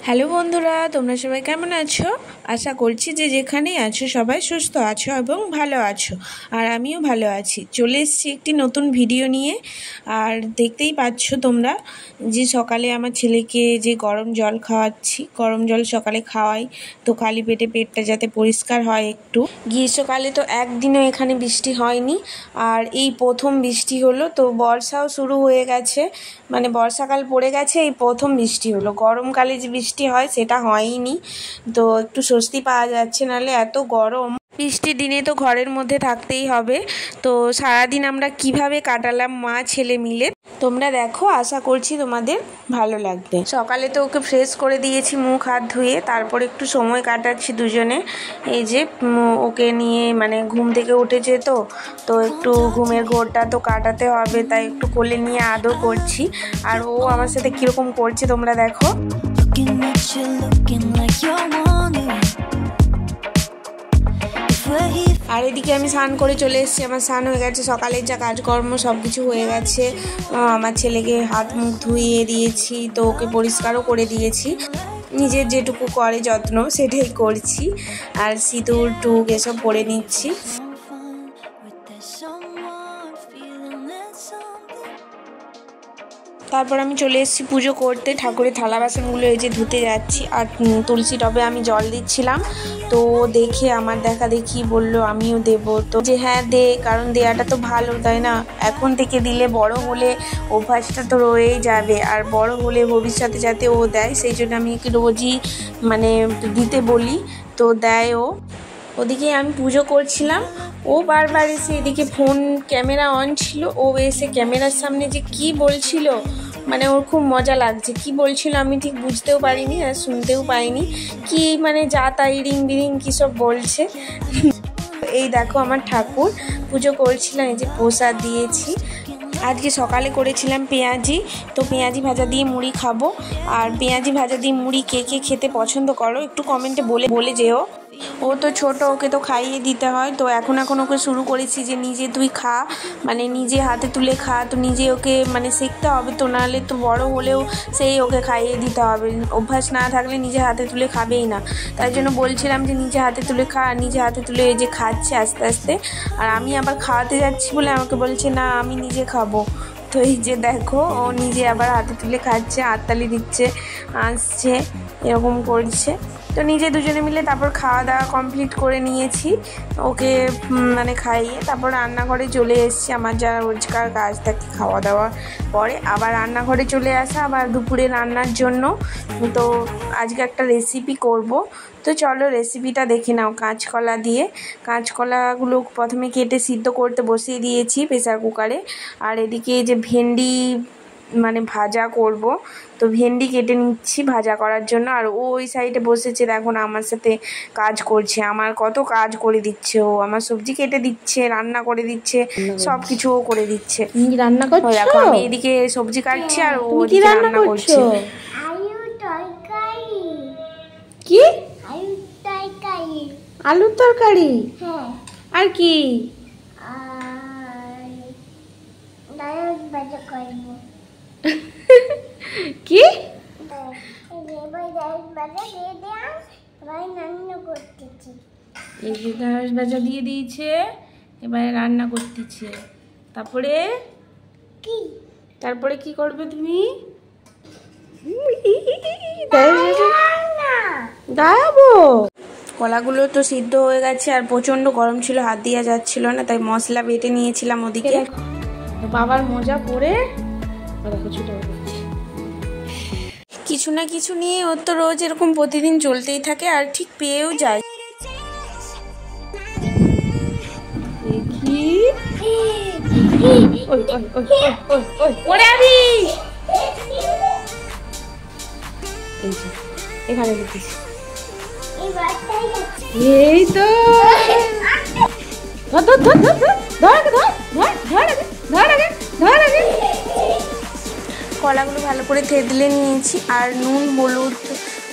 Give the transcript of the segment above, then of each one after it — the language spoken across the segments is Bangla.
হ্যালো বন্ধুরা, তোমরা সবাই কেমন আছো? আশা করছি যে যেখানেই আছো সবাই সুস্থ আছো এবং ভালো আছো। আর আমিও ভালো আছি। চলে এসেছি একটি নতুন ভিডিও নিয়ে। আর দেখতেই পাচ্ছ তোমরা যে সকালে আমার ছেলেকে যে গরম জল খাওয়াচ্ছি। গরম জল সকালে খাওয়াই তো খালি পেটে পেটটা যাতে পরিষ্কার হয় একটু। গ্রীষ্মকালে তো একদিনও এখানে বৃষ্টি হয়নি, আর এই প্রথম বৃষ্টি হলো। তো বর্ষাও শুরু হয়ে গেছে, মানে বর্ষাকাল পড়ে গেছে, এই প্রথম বৃষ্টি হলো। গরমকালে যে বৃষ্টি হয় সেটা হয়নি, তো একটু স্বস্তি পাওয়া যাচ্ছে, নাহলে এত গরম। বৃষ্টির দিনে তো ঘরের মধ্যে থাকতেই হবে। তো সারাদিন আমরা কিভাবে কাটালাম মা ছেলে মিলে তোমরা দেখো, আশা করছি তোমাদের ভালো লাগবে। সকালে তো ওকে ফ্রেশ করে দিয়েছি মুখ হাত ধুয়ে, তারপর একটু সময় কাটাচ্ছি দুজনে। এই যে ওকে নিয়ে মানে ঘুম থেকে উঠেছে, তো একটু ঘুমের ঘোরটা তো কাটাতে হবে, তাই একটু কোলে নিয়ে আদর করছি। আর ও আমার সাথে কীরকম করছে তোমরা দেখো। আর এদিকে আমি স্নান করে চলে এসেছি। আমার স্নান হয়ে গেছে, সকালের যা কাজকর্ম সব কিছু হয়ে গেছে। আমার ছেলেকে হাত মুখ ধুইয়ে দিয়েছি, তো ওকে পরিষ্কারও করে দিয়েছি। নিজের যেটুকু করে যত্ন সেটাই করছি। আর সিঁদুর টুক এসব পরে নিচ্ছি। তারপর আমি চলে এসেছি পুজো করতে। ঠাকুরের থালা বাসনগুলো এই যে ধুতে যাচ্ছি। আর তুলসী টবে আমি জল দিচ্ছিলাম, তো দেখে আমার দেখা দেখি বলল আমিও দেব। তো যে হ্যাঁ দে, কারণ দেয়াটা তো ভালো, তাই না? এখন থেকে দিলে বড় হলে অভ্যাসটা তো রয়েই যাবে, আর বড় হলে ভবিষ্যতে যাতে ও দেয়, সেই জন্য আমি ওকে রোজই মানে দিতে বলি, তো দেয় ও। ওদিকে আমি পুজো করছিলাম, ও বারবার এসে এদিকে ফোন ক্যামেরা অন ছিল, ও এসে ক্যামেরার সামনে যে কি বলছিল, মানে ওর খুব মজা লাগছে। কি বলছিল আমি ঠিক বুঝতেও পারিনি আর শুনতেও পাইনি, কি মানে যা তাই রিং বিরিং কী সব বলছে। এই দেখো আমার ঠাকুর পুজো করছিলাম, এই যে প্রসাদ দিয়েছি। আজকে সকালে করেছিলাম পেঁয়াজি, তো পেঁয়াজি ভাজা দিয়ে মুড়ি খাবো। আর পেঁয়াজি ভাজা দিয়ে মুড়ি কে কে খেতে পছন্দ করো একটু কমেন্টে বলে যেও। ও তো ছোট, ওকে তো খাইয়ে দিতে হয়, তো এখন ওকে শুরু করেছি যে নিজে তুই খা, মানে নিজে হাতে তুলে খা। তো নিজে ওকে মানে শিখতে হবে, তো নাহলে তো বড় হলেও সেই ওকে খাইয়ে দিতে হবে। অভ্যাস না থাকলে নিজে হাতে তুলে খাবেই না। তাই জন্য বলছিলাম যে নিজে হাতে তুলে খা। নিজে হাতে তুলে এই যে খাচ্ছে আস্তে আস্তে। আর আমি আবার খাওয়াতে যাচ্ছি বলে আমাকে বলছে না আমি নিজে খাবো। তো এই যে দেখো, ও নিজে আবার হাতে তুলে খাচ্ছে, হাততালি দিচ্ছে, আসছে, এরকম করছে। তো নিজে দুজনে মিলে তারপর খাওয়া দাওয়া কমপ্লিট করে নিয়েছি, ওকে মানে খাইয়ে তারপর রান্নাঘরে চলে এসেছি। আমার যা রোজকার কাজ থাকে খাওয়া দাওয়ার পরে আবার রান্নাঘরে চলে আসা, আবার দুপুরে রান্নার জন্য। তো আজকে একটা রেসিপি করব, তো চলো রেসিপিটা দেখে নাও। কাঁচকলা দিয়ে, কাঁচকলাগুলো প্রথমে কেটে সিদ্ধ করতে বসিয়ে দিয়েছি প্রেসার কুকারে। আর এদিকে যে ভেন্ডি মানে ভাজা করব, তো ভেন্ডি কেটে নিচ্ছি ভাজা করার জন্য। আর ও ওই সাইডে বসেছে, দেখো না আমার সাথে কাজ করছে, আমার কত কাজ করে দিচ্ছে ও। আমার সবজি কেটে দিচ্ছে, রান্না করে দিচ্ছে, সব কিছু ও করে দিচ্ছে। তুমি রান্না করছো? দেখো আমি এদিকে সবজি কাটছি আর ও ওদিকে রান্না করছে। কি? আলুর তরকারি? আর কি? কি? এই যে ঢেঁড়স ভাজা দিয়ে দিয়েছে, এবারে রান্না করতেছে। তারপরে কি করবে তুমি? দাঁড়াবো। কলাগুলো তো সিদ্ধ হয়ে গেছে, আর প্রচণ্ড গরম ছিল, হাত দেওয়া যাচ্ছিল না, তাই মশলা বেটে নিয়েছিলাম ওদিকে। বাবার মজা করে কিছু না কিছু নিয়ে ওর তো রোজ এরকম প্রতিদিন চলতেই থাকে, আর ঠিক পেয়েও যায়। এখানে লিখিস, এই তো কলাগুলো ভালো করে থেতলে নিয়েছি, আর নুন হলুদ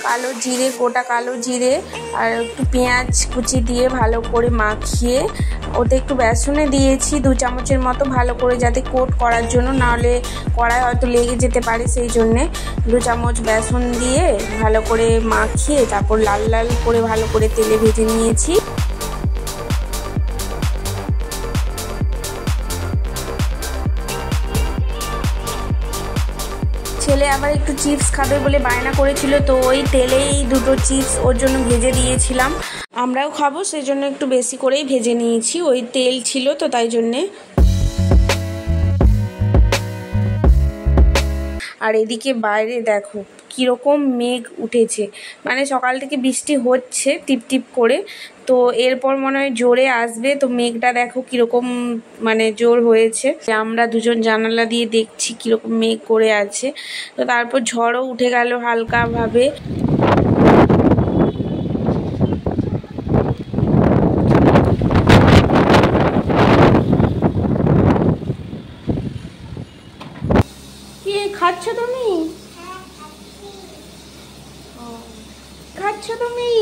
কালো জিরে, গোটা কালো জিরে আর একটু পেঁয়াজ কুচি দিয়ে ভালো করে মাখিয়ে ওতে একটু বেসনে দিয়েছি 2 চামচের মতো, ভালো করে যাতে কোট করার জন্য, নাহলে কড়াই হয়তো লেগে যেতে পারে, সেই জন্যে 2 চামচ বেসন দিয়ে ভালো করে মাখিয়ে তারপর লাল লাল করে ভালো করে তেলে ভেজে নিয়েছি। ছেলে আবার একটু চিপস খাবে বলে বায়না করেছিল, তো ওই তেলেই 2টো চিপস ওর জন্য ভেজে দিয়েছিলাম। আমরাও খাবো সেজন্য একটু বেশি করেই ভেজে নিয়েছি, ওই তেল ছিল তো তাই জন্যে। আর এদিকে বাইরে দেখো কীরকম মেঘ উঠেছে, মানে সকাল থেকে বৃষ্টি হচ্ছে টিপ টিপ করে, তো এরপর মনে হয় জোরে আসবে। তো মেঘটা দেখো কীরকম মানে জোর হয়েছে, আমরা দুজন জানালা দিয়ে দেখছি কীরকম মেঘ করে আছে। তো তারপর ঝড়ও উঠে গেল হালকাভাবে। কি খাচ্ছ তুমি? খাচ্ছ তুমি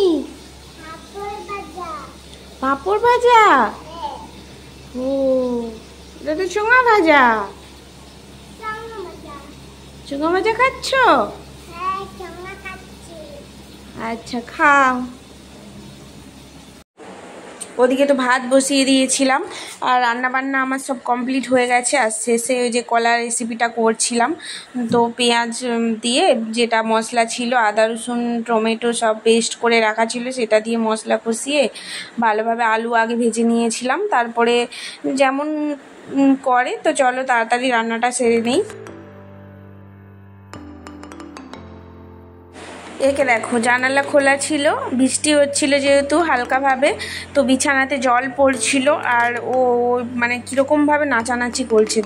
পাঁপড় ভাজা? ও এটা তো চোঙা ভাজা। চোঙা ভাজা খাচ্ছ? আচ্ছা খাও। ওদিকে তো ভাত বসিয়ে দিয়েছিলাম আর রান্নাবান্না আমার সব কমপ্লিট হয়ে গেছে। আর শেষে ওই যে কলার রেসিপিটা করছিলাম, তো পেঁয়াজ দিয়ে যেটা মশলা ছিল আদা রসুন টমেটো সব পেস্ট করে রাখা ছিল সেটা দিয়ে মশলা কষিয়ে ভালোভাবে আলু আগে ভেজে নিয়েছিলাম, তারপরে যেমন করে। তো চলো তাড়াতাড়ি রান্নাটা সেরে নিই। একে দেখো জানালা খোলা ছিল, বৃষ্টি হচ্ছিল যেহেতু হালকাভাবে, তো বিছানাতে জল পড়ছিল আর ও মানে কীরকমভাবে নাচানাচি করছে।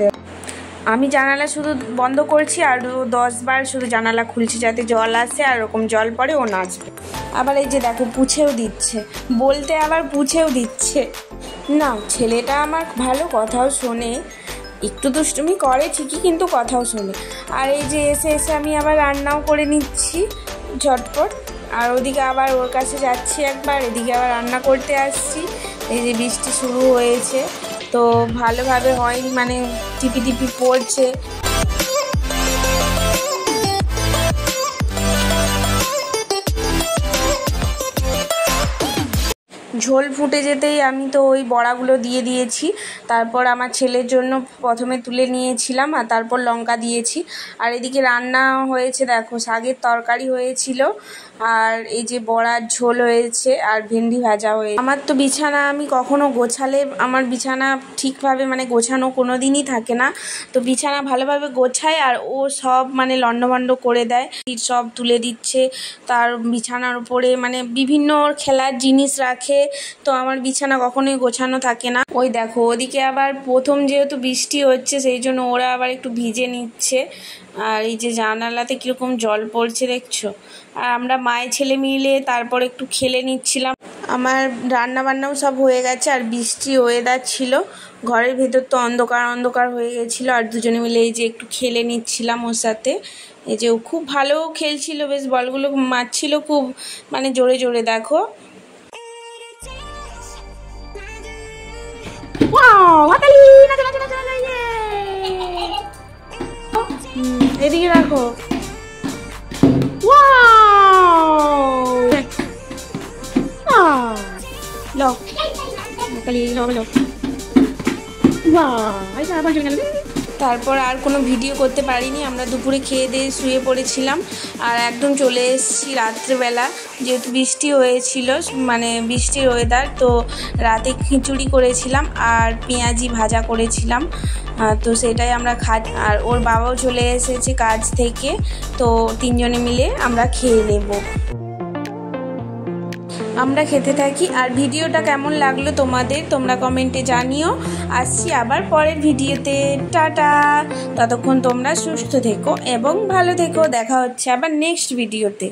আমি জানালা শুধু বন্ধ করছি আর ও 10 বার শুধু জানালা খুলছে যাতে জল আসে আর ওরকম জল পড়ে ও নাচবে। আবার এই যে দেখো পুছেও দিচ্ছে, বলতে আবার পুছেও দিচ্ছে। না ছেলেটা আমার ভালো, কথাও শোনে, একটু দুষ্টুমি করে ঠিকই কিন্তু কথাও শোনে। আর এই যে এসে এসে আমি আবার রান্নাও করে নিচ্ছি ঝটপট, আর ওদিকে আবার ওর কাছে যাচ্ছি একবার, এদিকে আবার রান্না করতে আসছি। এই যে বৃষ্টি শুরু হয়েছে তো ভালোভাবে হয়নি, মানে টিপি টিপি পড়ছে। ঝোল ফুটে যেতেই আমি তো ওই বড়াগুলো দিয়ে দিয়েছি, তারপর আমার ছেলের জন্য প্রথমে তুলে নিয়েছিলাম আর তারপর লঙ্কা দিয়েছি। আর এদিকে রান্না হয়েছে দেখো, শাকের তরকারি হয়েছিল আর এই যে বড়ার ঝোল হয়েছে আর ভেন্ডি ভাজা হয়েছে। আমার তো বিছানা আমি কখনো গোছালে আমার বিছানা ঠিকভাবে মানে গোছানো কোনো দিনই থাকে না, তো বিছানা ভালোভাবে গোছায় আর ও সব মানে লণ্ডভণ্ড করে দেয়, সব তুলে দিচ্ছে তার বিছানার উপরে, মানে বিভিন্ন খেলার জিনিস রাখে, তো আমার বিছানা কখনোই গোছানো থাকে না। ওই দেখো ওদিকে আবার প্রথম যেহেতু বৃষ্টি হচ্ছে সেই জন্য ওরা আবার একটু ভিজে নিচ্ছে। আর এই যে জানালাতে কীরকম জল পড়ছে দেখছো। আর আমরা মায়ের ছেলে মিলে তারপর একটু খেলে নিচ্ছিলাম। আমার রান্নাবান্নাও সব হয়ে গেছে আর বৃষ্টি ওয়েদার ছিল, ঘরের ভেতর তো অন্ধকার অন্ধকার হয়ে গেছিলো, আর দুজনে মিলে এই যে একটু খেলে নিচ্ছিলাম ওর সাথে। এই যে ও খুব ভালো খেলছিল, বেশ বলগুলো মারছিল খুব মানে জোরে জোরে। দেখো এদিকে দেখো, তারপর আর কোনো ভিডিও করতে পারিনি, আমরা দুপুরে খেয়ে দিয়ে শুয়ে পড়েছিলাম আর একদম চলে এসেছি রাত্রেবেলা, যেহেতু বৃষ্টি হয়েছিল মানে বৃষ্টির ওয়েদার, তো রাতে খিচুড়ি করেছিলাম আর পেঁয়াজি ভাজা করেছিলাম, তো সেটাই আমরা আর ওর বাবাও চলে এসেছে কাজ থেকে, তো তিনজনে মিলে আমরা খেয়ে নেব। আমরা খেতে থাকি। আর ভিডিওটা কেমন লাগলো তোমাদের তোমরা কমেন্টে জানিও। আসছি আবার পরের ভিডিওতে, টাটা। ততক্ষণ তোমরা সুস্থ থেকো এবং ভালো থেকো, দেখা হচ্ছে আবার নেক্সট ভিডিওতে।